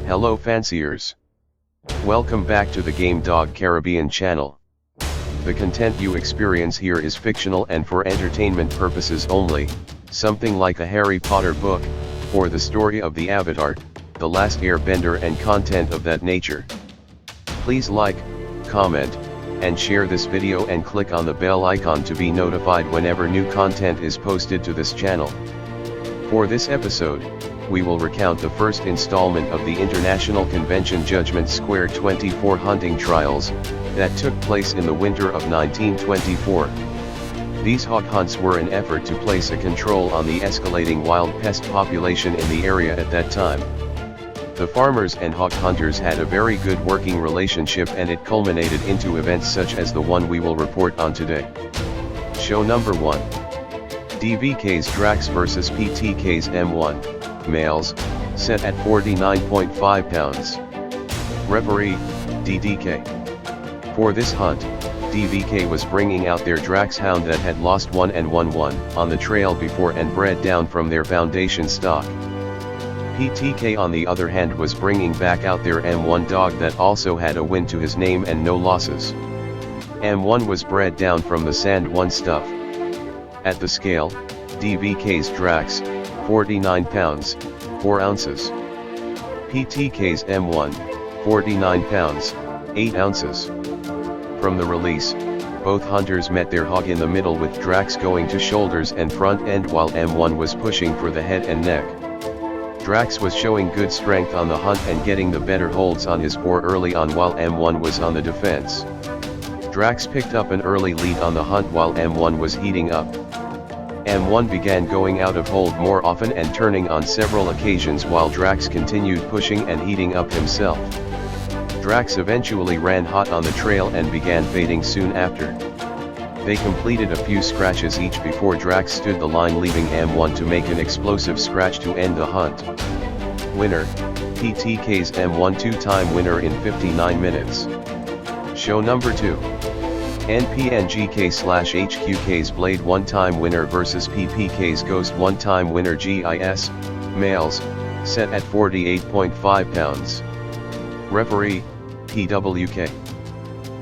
Hello fanciers. Welcome back to the Game Dog Caribbean channel. The content you experience here is fictional and for entertainment purposes only, something like a Harry Potter book, or the story of the Avatar, The Last Airbender and content of that nature. Please like, comment, and share this video and click on the bell icon to be notified whenever new content is posted to this channel. For this episode, we will recount the first installment of the International Convention Judgement Square 24 hunting trials, that took place in the winter of 1924. These hog hunts were an effort to place a control on the escalating wild pest population in the area at that time. The farmers and hog hunters had a very good working relationship, and it culminated into events such as the one we will report on today. Show number 1. DVK's Drax vs PTK's M1. Males, set at 49.5 pounds. Referee, DDK. For this hunt, DVK was bringing out their Drax hound that had lost 1 and 1-1 on the trail before and bred down from their foundation stock. PTK on the other hand was bringing back out their M1 dog that also had a win to his name and no losses. M1 was bred down from the Sand 1 stuff. At the scale, DVK's Drax, 49 pounds, 4 ounces. PTK's M1, 49 pounds, 8 ounces. From the release, both hunters met their hog in the middle with Drax going to shoulders and front end while M1 was pushing for the head and neck. Drax was showing good strength on the hunt and getting the better holds on his boar early on while M1 was on the defense. Drax picked up an early lead on the hunt while M1 was heating up. M1 began going out of hold more often and turning on several occasions while Drax continued pushing and heating up himself. Drax eventually ran hot on the trail and began fading soon after. They completed a few scratches each before Drax stood the line, leaving M1 to make an explosive scratch to end the hunt. Winner, PTK's M1 two-time winner in 59 minutes. Show number 2. NPNGK/HQK's Blade one-time winner vs PPK's Ghost one-time winner GIS, males, set at 48.5 pounds. Referee, PWK.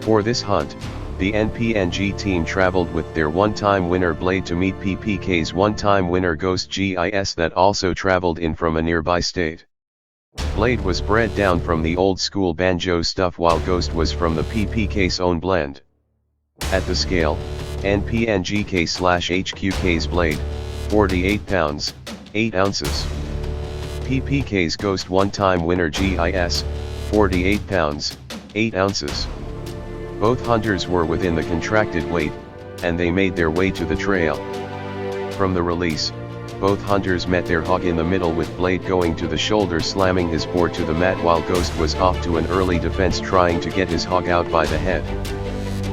For this hunt, the NPNG team traveled with their one-time winner Blade to meet PPK's one-time winner Ghost GIS that also traveled in from a nearby state. Blade was bred down from the old-school banjo stuff while Ghost was from the PPK's own blend. At the scale, NPNGK/HQK's Blade, 48 pounds, 8 ounces. PPK's Ghost one-time winner GIS, 48 pounds, 8 ounces. Both hunters were within the contracted weight, and they made their way to the trail. From the release, both hunters met their hog in the middle with Blade going to the shoulder slamming his boar to the mat while Ghost was off to an early defense trying to get his hog out by the head.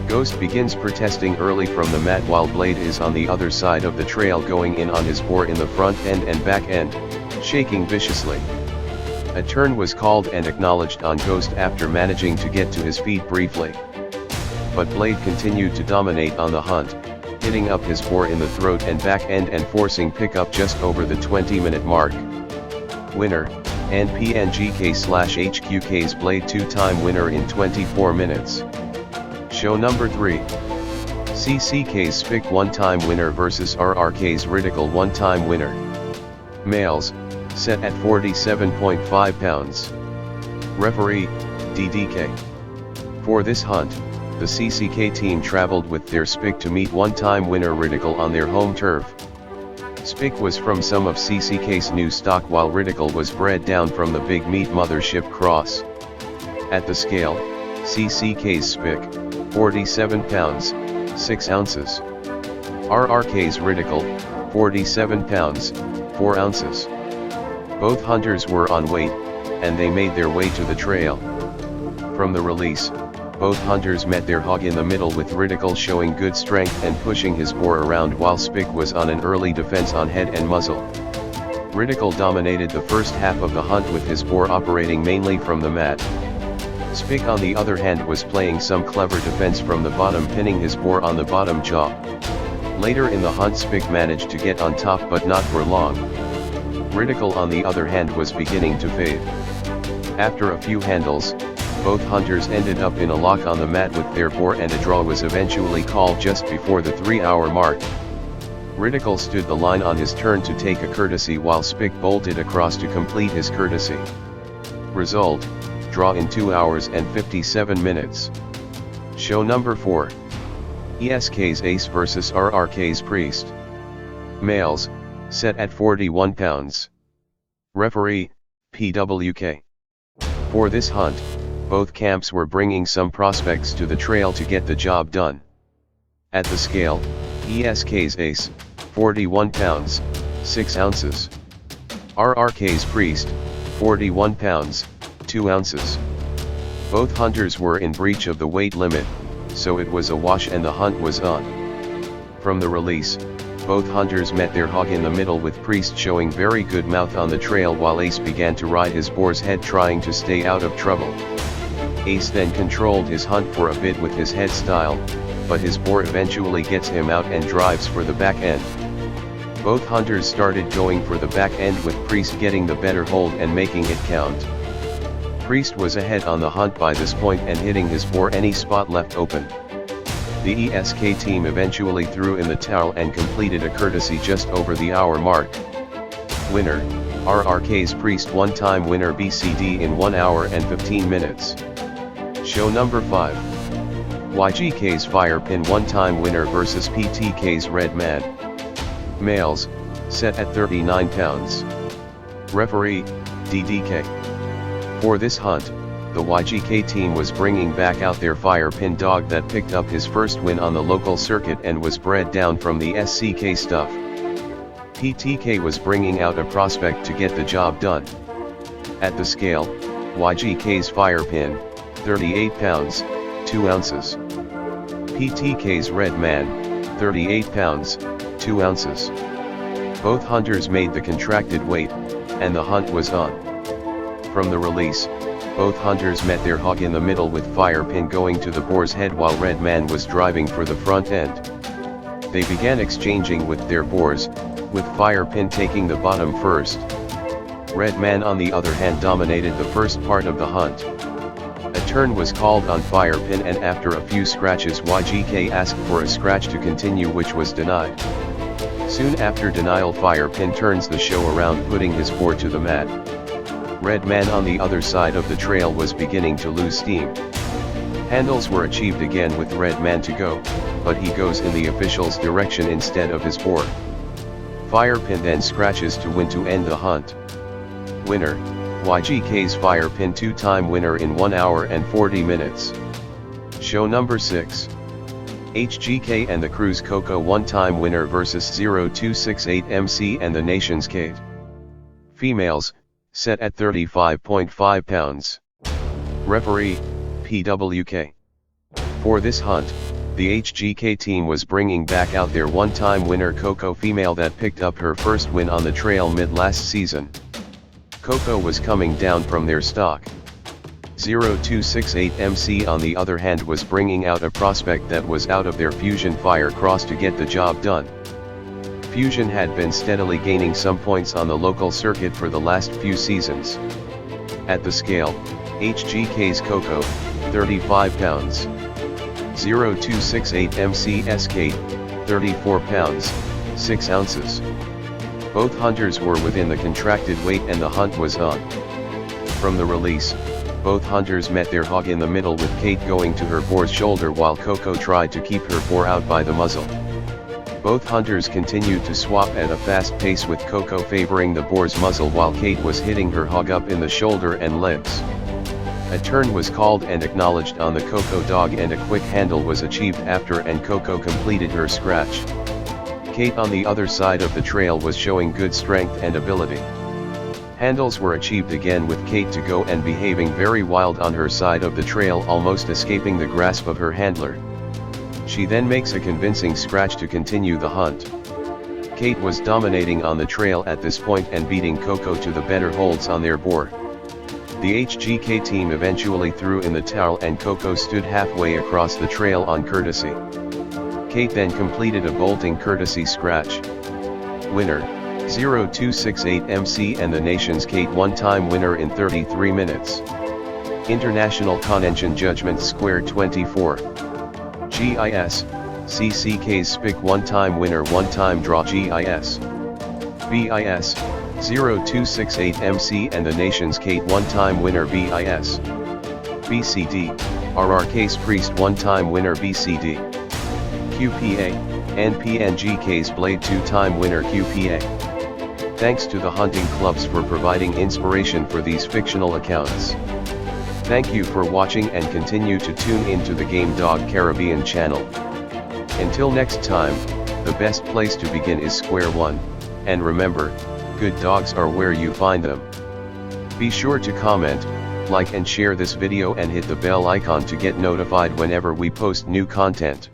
Ghost begins protesting early from the mat while Blade is on the other side of the trail going in on his boar in the front end and back end, shaking viciously. A turn was called and acknowledged on Ghost after managing to get to his feet briefly. But Blade continued to dominate on the hunt, hitting up his boar in the throat and back end and forcing pickup just over the 20-minute mark. Winner, NPNGK/HQK's Blade two-time winner in 24 minutes. Show number 3. CCK's Spick one-time winner vs RRK's Ridicule one-time winner. Males, set at 47.5 pounds. Referee, DDK. For this hunt, the CCK team traveled with their Spick to meet one-time winner Ridicule on their home turf. Spick was from some of CCK's new stock while Ridicule was bred down from the Big Meat Mothership Cross. At the scale, CCK's Spick, 47 pounds, 6 ounces. RRK's Ridicule, 47 pounds, 4 ounces. Both hunters were on weight, and they made their way to the trail. From the release, both hunters met their hog in the middle with Ridicule showing good strength and pushing his boar around while Spick was on an early defense on head and muzzle. Ridicule dominated the first half of the hunt with his boar operating mainly from the mat. Spick on the other hand was playing some clever defense from the bottom, pinning his boar on the bottom jaw. Later in the hunt Spick managed to get on top but not for long. Ridicule on the other hand was beginning to fade. After a few handles, both hunters ended up in a lock on the mat with their boar, and a draw was eventually called just before the 3-hour mark. Ridicule stood the line on his turn to take a courtesy, while Spick bolted across to complete his courtesy. Result: draw in 2 hours and 57 minutes. Show number 4. ESK's Ace vs RRK's Priest. Males, set at 41 pounds. Referee, PWK. For this hunt, both camps were bringing some prospects to the trail to get the job done. At the scale, ESK's Ace, 41 pounds, 6 ounces. RRK's Priest, 41 pounds, 2 ounces. Both hunters were in breach of the weight limit, so it was a wash and the hunt was on. From the release, both hunters met their hog in the middle, with Priest showing very good mouth on the trail while Ace began to ride his boar's head, trying to stay out of trouble. Ace then controlled his hunt for a bit with his head style, but his boar eventually gets him out and drives for the back end. Both hunters started going for the back end, with Priest getting the better hold and making it count. Priest was ahead on the hunt by this point and hitting his boar any spot left open. The ESK team eventually threw in the towel and completed a courtesy just over the hour mark. Winner, RRK's Priest, 1-time winner BCD in 1 hour and 15 minutes. Show number 5. YGK's Firepin 1-time winner versus PTK's Red Man. Males, set at 39 pounds. Referee, DDK. For this hunt, the YGK team was bringing back out their Firepin dog that picked up his first win on the local circuit and was bred down from the SCK stuff. PTK was bringing out a prospect to get the job done. At the scale, YGK's Firepin, 38 pounds, 2 ounces. PTK's Red Man, 38 pounds, 2 ounces. Both hunters made the contracted weight, and the hunt was on. From the release, both hunters met their hog in the middle, with Firepin going to the boar's head while Red Man was driving for the front end. They began exchanging with their boars, with Firepin taking the bottom first. Red Man on the other hand dominated the first part of the hunt. A turn was called on Firepin, and after a few scratches YGK asked for a scratch to continue, which was denied. Soon after denial, Firepin turns the show around, putting his boar to the mat. Red Man on the other side of the trail was beginning to lose steam. Handles were achieved again with Red Man to go, but he goes in the official's direction instead of his boar. Firepin then scratches to win to end the hunt. Winner, YGK's Firepin, 2-time winner in 1 hour and 40 minutes. Show number 6. HGK and the Cruz Coco 1-time winner versus 0268MC and the Nation's Kate. Females, set at 35.5 pounds. Referee, PWK. For this hunt, the HGK team was bringing back out their 1-time winner Coco female that picked up her first win on the trail mid-last season. Coco was coming down from their stock. 0268MC on the other hand was bringing out a prospect that was out of their Fusion Fire Cross to get the job done. Fusion had been steadily gaining some points on the local circuit for the last few seasons. At the scale, HGK's Coco, 35 pounds. 0268MC's Kate, 34 pounds, 6 ounces. Both hunters were within the contracted weight and the hunt was on. From the release, both hunters met their hog in the middle, with Kate going to her boar's shoulder while Coco tried to keep her boar out by the muzzle. Both hunters continued to swap at a fast pace, with Coco favoring the boar's muzzle while Kate was hitting her hog up in the shoulder and legs. A turn was called and acknowledged on the Coco dog, and a quick handle was achieved after, and Coco completed her scratch. Kate on the other side of the trail was showing good strength and ability. Handles were achieved again, with Kate to go and behaving very wild on her side of the trail, almost escaping the grasp of her handler. She then makes a convincing scratch to continue the hunt. Kate was dominating on the trail at this point and beating Coco to the better holds on their boar. The HGK team eventually threw in the towel, and Coco stood halfway across the trail on courtesy. Kate then completed a bolting courtesy scratch. Winner, 0268MC and the nation's Kate one-time winner in 33 minutes. International Convention Judgement Square 24. GIS, CCK's SPIC one-time winner one-time draw GIS. BIS, 0268MC and the nation's Kate one-time winner BIS. BCD, RRK's Priest one-time winner BCD. QPA, NPNGK's Blade two-time winner QPA. Thanks to the hunting clubs for providing inspiration for these fictional accounts. Thank you for watching and continue to tune into the Game Dog Caribbean channel. Until next time, the best place to begin is square one, and remember, good dogs are where you find them. Be sure to comment, like and share this video and hit the bell icon to get notified whenever we post new content.